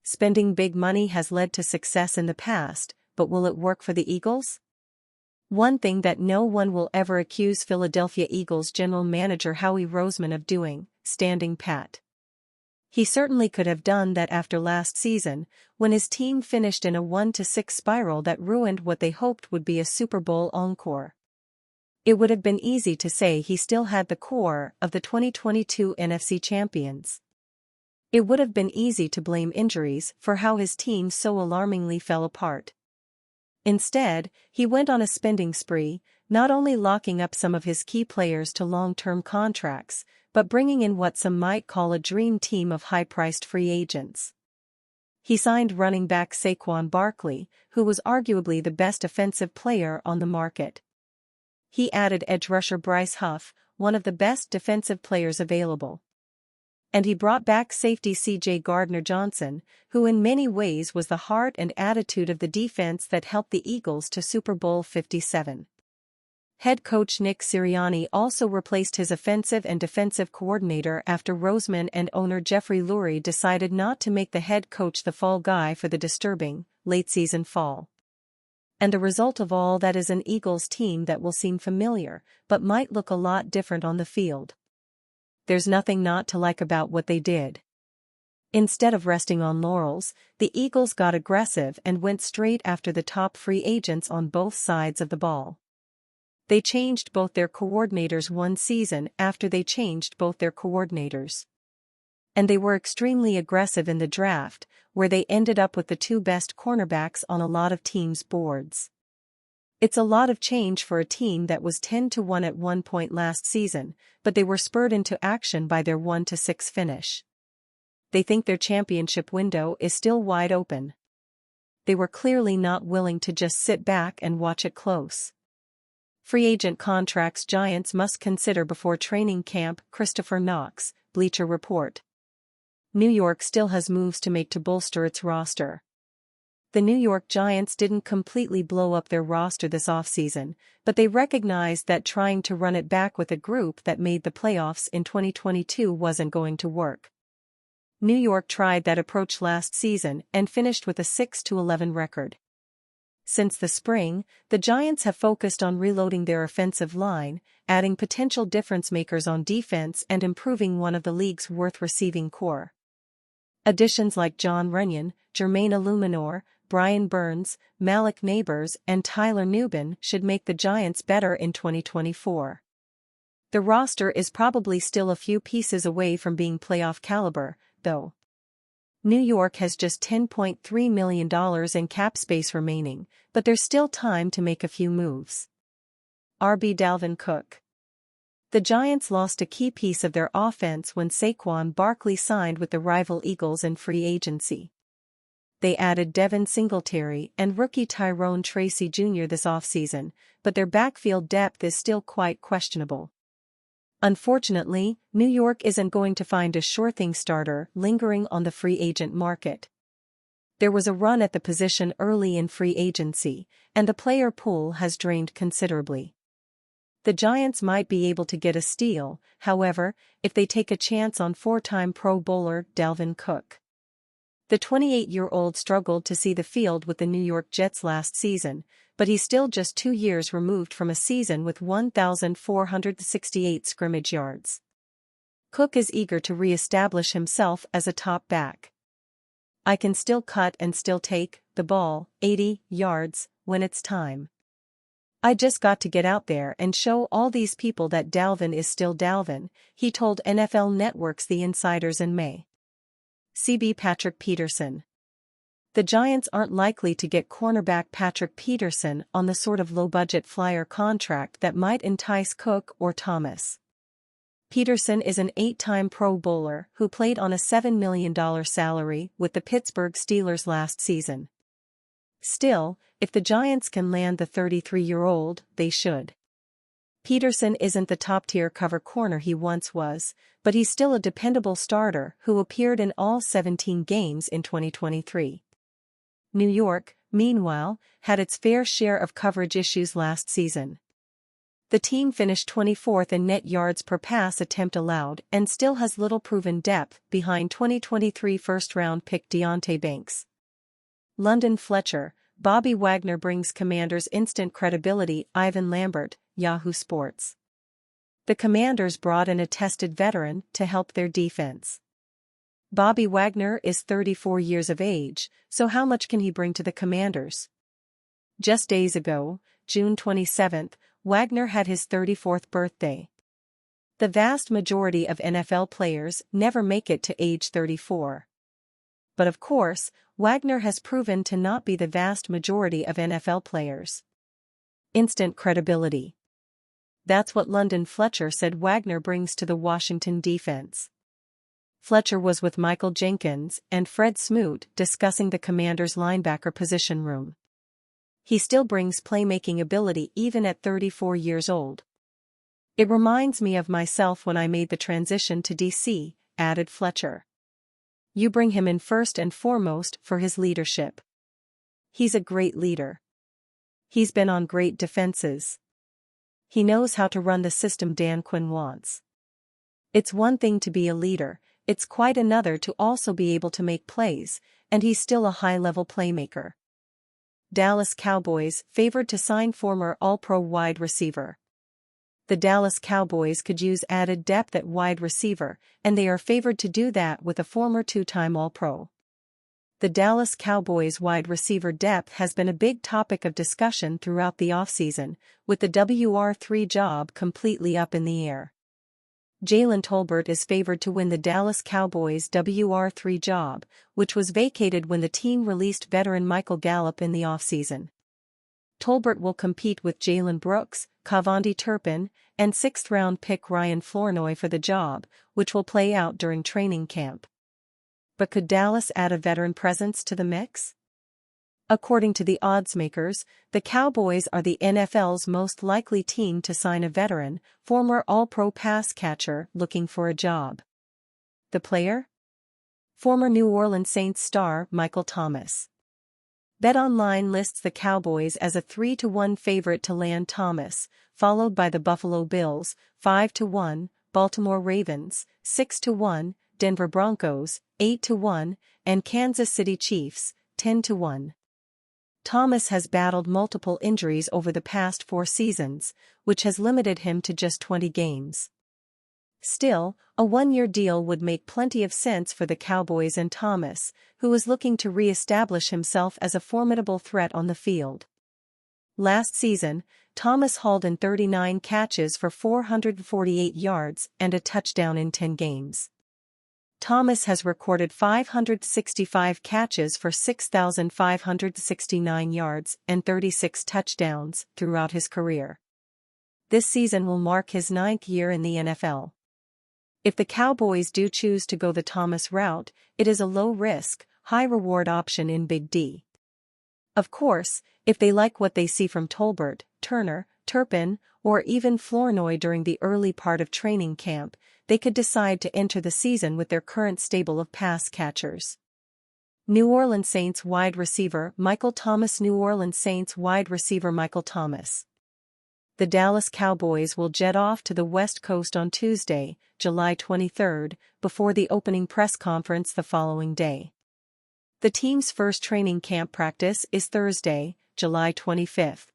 Spending big money has led to success in the past, but will it work for the Eagles? One thing that no one will ever accuse Philadelphia Eagles general manager Howie Roseman of doing: standing pat. He certainly could have done that after last season, when his team finished in a 1-6 spiral that ruined what they hoped would be a Super Bowl encore. It would have been easy to say he still had the core of the 2022 NFC champions. It would have been easy to blame injuries for how his team so alarmingly fell apart. Instead, he went on a spending spree, not only locking up some of his key players to long-term contracts, but bringing in what some might call a dream team of high-priced free agents. He signed running back Saquon Barkley, who was arguably the best offensive player on the market. He added edge rusher Bryce Huff, one of the best defensive players available. And he brought back safety C.J. Gardner-Johnson, who in many ways was the heart and attitude of the defense that helped the Eagles to Super Bowl 57. Head coach Nick Sirianni also replaced his offensive and defensive coordinator after Roseman and owner Jeffrey Lurie decided not to make the head coach the fall guy for the disturbing, late-season fall. And the result of all that is an Eagles team that will seem familiar, but might look a lot different on the field. There's nothing not to like about what they did. Instead of resting on laurels, the Eagles got aggressive and went straight after the top free agents on both sides of the ball. They changed both their coordinators one season after they changed both their coordinators. And they were extremely aggressive in the draft, where they ended up with the two best cornerbacks on a lot of teams' boards. It's a lot of change for a team that was 10-1 at one point last season, but they were spurred into action by their 1-6 finish. They think their championship window is still wide open. They were clearly not willing to just sit back and watch it close. Free agent contracts Giants must consider before training camp. Christopher Knox, Bleacher Report. New York still has moves to make to bolster its roster. The New York Giants didn't completely blow up their roster this offseason, but they recognized that trying to run it back with a group that made the playoffs in 2022 wasn't going to work. New York tried that approach last season and finished with a 6-11 record. Since the spring, the Giants have focused on reloading their offensive line, adding potential difference-makers on defense and improving one of the league's worst receiving core. Additions like John Runyon, Jermaine Illuminor, Brian Burns, Malik Neighbors and Tyler Nubin should make the Giants better in 2024. The roster is probably still a few pieces away from being playoff caliber, though. New York has just $10.3 million in cap space remaining, but there's still time to make a few moves. RB Dalvin Cook. The Giants lost a key piece of their offense when Saquon Barkley signed with the rival Eagles in free agency. They added Devin Singletary and rookie Tyrone Tracy Jr. this offseason, but their backfield depth is still quite questionable. Unfortunately, New York isn't going to find a sure-thing starter lingering on the free agent market. There was a run at the position early in free agency, and the player pool has drained considerably. The Giants might be able to get a steal, however, if they take a chance on four-time Pro Bowler Dalvin Cook. The 28-year-old struggled to see the field with the New York Jets last season, but he's still just 2 years removed from a season with 1,468 scrimmage yards. Cook is eager to re-establish himself as a top back. "I can still cut and still take the ball 80 yards when it's time. I just got to get out there and show all these people that Dalvin is still Dalvin," he told NFL Network's The Insiders in May. CB Patrick Peterson. The Giants aren't likely to get cornerback Patrick Peterson on the sort of low-budget flyer contract that might entice Cook or Thomas. Peterson is an 8-time Pro Bowler who played on a $7 million salary with the Pittsburgh Steelers last season. Still, if the Giants can land the 33-year-old, they should. Peterson isn't the top-tier cover corner he once was, but he's still a dependable starter who appeared in all 17 games in 2023. New York, meanwhile, had its fair share of coverage issues last season. The team finished 24th in net yards per pass attempt allowed and still has little proven depth behind 2023 first-round pick Deonte Banks. London Fletcher, Bobby Wagner brings Commanders instant credibility. Ivan Lambert, Yahoo Sports. The Commanders brought in a tested veteran to help their defense. Bobby Wagner is 34 years of age, so how much can he bring to the Commanders? Just days ago, June 27, Wagner had his 34th birthday. The vast majority of NFL players never make it to age 34. But of course, Wagner has proven to not be the vast majority of NFL players. Instant credibility. That's what London Fletcher said Wagner brings to the Washington defense. Fletcher was with Michael Jenkins and Fred Smoot discussing the Commanders' linebacker position room. He still brings playmaking ability even at 34 years old. It reminds me of myself when I made the transition to DC, added Fletcher. You bring him in first and foremost for his leadership. He's a great leader. He's been on great defenses. He knows how to run the system Dan Quinn wants. It's one thing to be a leader, it's quite another to also be able to make plays, and he's still a high-level playmaker. Dallas Cowboys favored to sign former All-Pro wide receiver. The Dallas Cowboys could use added depth at wide receiver, and they are favored to do that with a former two-time All-Pro. The Dallas Cowboys wide receiver depth has been a big topic of discussion throughout the offseason, with the WR3 job completely up in the air. Jalen Tolbert is favored to win the Dallas Cowboys' WR3 job, which was vacated when the team released veteran Michael Gallup in the offseason. Tolbert will compete with Jalen Brooks, Kavonde Turpin, and sixth-round pick Ryan Flournoy for the job, which will play out during training camp. But could Dallas add a veteran presence to the mix? According to the oddsmakers, the Cowboys are the NFL's most likely team to sign a veteran, former All-Pro pass catcher looking for a job. The player? Former New Orleans Saints star Michael Thomas. BetOnline lists the Cowboys as a 3-1 favorite to land Thomas, followed by the Buffalo Bills, 5-1, Baltimore Ravens, 6-1, Denver Broncos, 8-1, and Kansas City Chiefs, 10-1. Thomas has battled multiple injuries over the past 4 seasons, which has limited him to just 20 games. Still, a one-year deal would make plenty of sense for the Cowboys and Thomas, who is looking to re-establish himself as a formidable threat on the field. Last season, Thomas hauled in 39 catches for 448 yards and a touchdown in 10 games. Thomas has recorded 565 catches for 6,569 yards and 36 touchdowns throughout his career. This season will mark his 9th year in the NFL. If the Cowboys do choose to go the Thomas route, it is a low-risk, high-reward option in Big D. Of course, if they like what they see from Tolbert, Turner, Turpin, or even Flournoy during the early part of training camp, they could decide to enter the season with their current stable of pass catchers. New Orleans Saints wide receiver Michael Thomas. New Orleans Saints wide receiver Michael Thomas. The Dallas Cowboys will jet off to the West Coast on Tuesday, July 23, before the opening press conference the following day. The team's first training camp practice is Thursday, July 25.